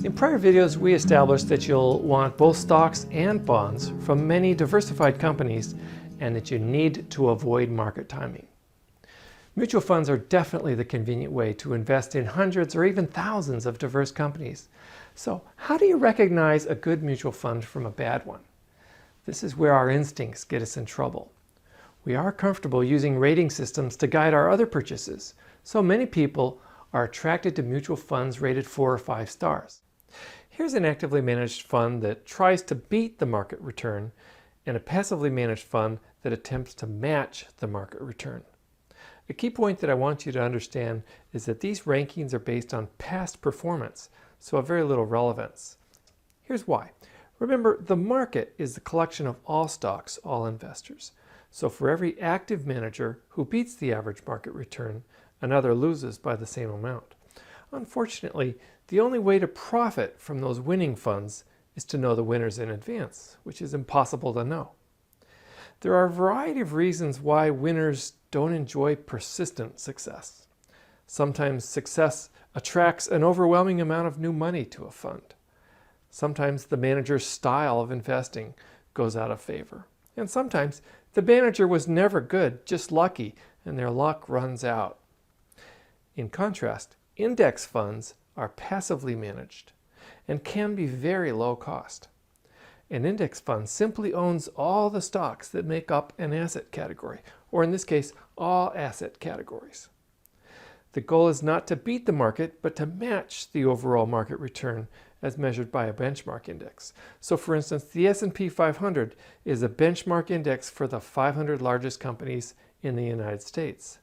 In prior videos, we established that you'll want both stocks and bonds from many diversified companies and that you need to avoid market timing. Mutual funds are definitely the convenient way to invest in hundreds or even thousands of diverse companies. So how do you recognize a good mutual fund from a bad one? This is where our instincts get us in trouble. We are comfortable using rating systems to guide our other purchases, so many people are attracted to mutual funds rated 4 or 5 stars. Here's an actively managed fund that tries to beat the market return and a passively managed fund that attempts to match the market return. A key point that I want you to understand is that these rankings are based on past performance, so have very little relevance. Here's why. Remember, the market is the collection of all stocks, all investors. So for every active manager who beats the average market return, another loses by the same amount. Unfortunately, the only way to profit from those winning funds is to know the winners in advance, which is impossible to know. There are a variety of reasons why winners don't enjoy persistent success. Sometimes success attracts an overwhelming amount of new money to a fund. Sometimes the manager's style of investing goes out of favor. And sometimes the manager was never good, just lucky, and their luck runs out. In contrast, index funds are passively managed and can be very low cost. An index fund simply owns all the stocks that make up an asset category, or in this case, all asset categories. The goal is not to beat the market, but to match the overall market return as measured by a benchmark index. So for instance, the S&P 500 is a benchmark index for the 500 largest companies in the United States.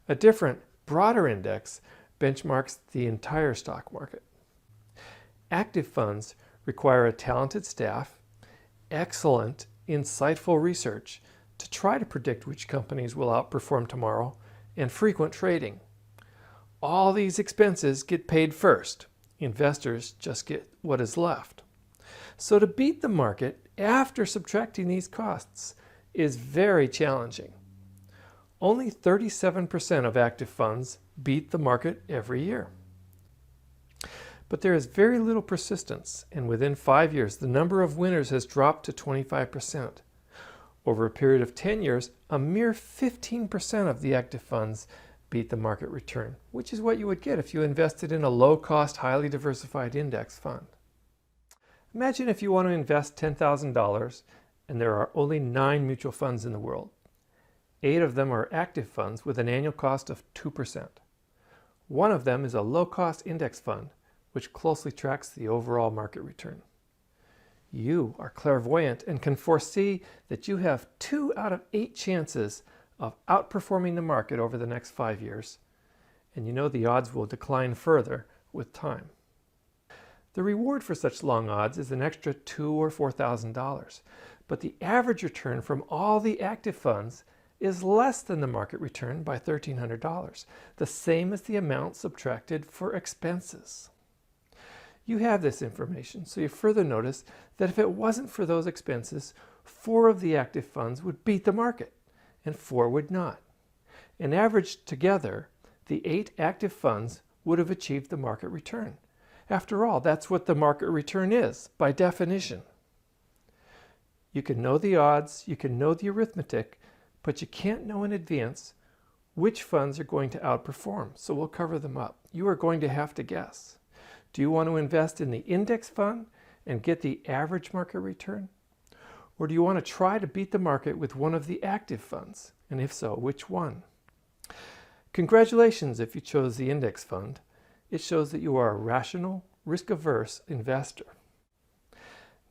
A different, broader index benchmarks the entire stock market. Active funds require a talented staff, excellent, insightful research to try to predict which companies will outperform tomorrow, and frequent trading. All these expenses get paid first. Investors just get what is left. So to beat the market after subtracting these costs is very challenging. Only 37% of active funds beat the market every year. But there is very little persistence, and within 5 years, the number of winners has dropped to 25%. Over a period of 10 years, a mere 15% of the active funds beat the market return, which is what you would get if you invested in a low-cost, highly diversified index fund. Imagine if you want to invest $10,000 and there are only 9 mutual funds in the world. 8 of them are active funds with an annual cost of 2%. One of them is a low-cost index fund, which closely tracks the overall market return. You are clairvoyant and can foresee that you have 2 out of 8 chances of outperforming the market over the next 5 years, and you know the odds will decline further with time. The reward for such long odds is an extra $2,000 or $4,000, but the average return from all the active funds is less than the market return by $1,300, the same as the amount subtracted for expenses. You have this information, so you further notice that if it wasn't for those expenses, 4 of the active funds would beat the market, and 4 would not. And averaged together, the 8 active funds would have achieved the market return. After all, that's what the market return is, by definition. You can know the odds, you can know the arithmetic, but you can't know in advance which funds are going to outperform, so we'll cover them up. You are going to have to guess. Do you want to invest in the index fund and get the average market return? Or do you want to try to beat the market with one of the active funds? And if so, which one? Congratulations if you chose the index fund. It shows that you are a rational, risk-averse investor.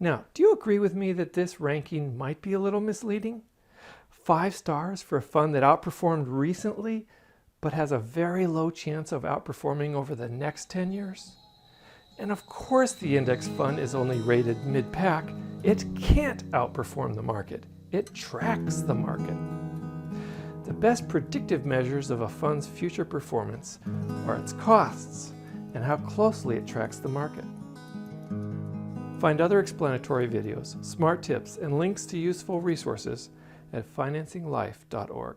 Now, do you agree with me that this ranking might be a little misleading? 5 stars for a fund that outperformed recently, but has a very low chance of outperforming over the next 10 years? And of course the index fund is only rated mid-pack. It can't outperform the market. It tracks the market. The best predictive measures of a fund's future performance are its costs and how closely it tracks the market. Find other explanatory videos, smart tips, and links to useful resources at financinglife.org.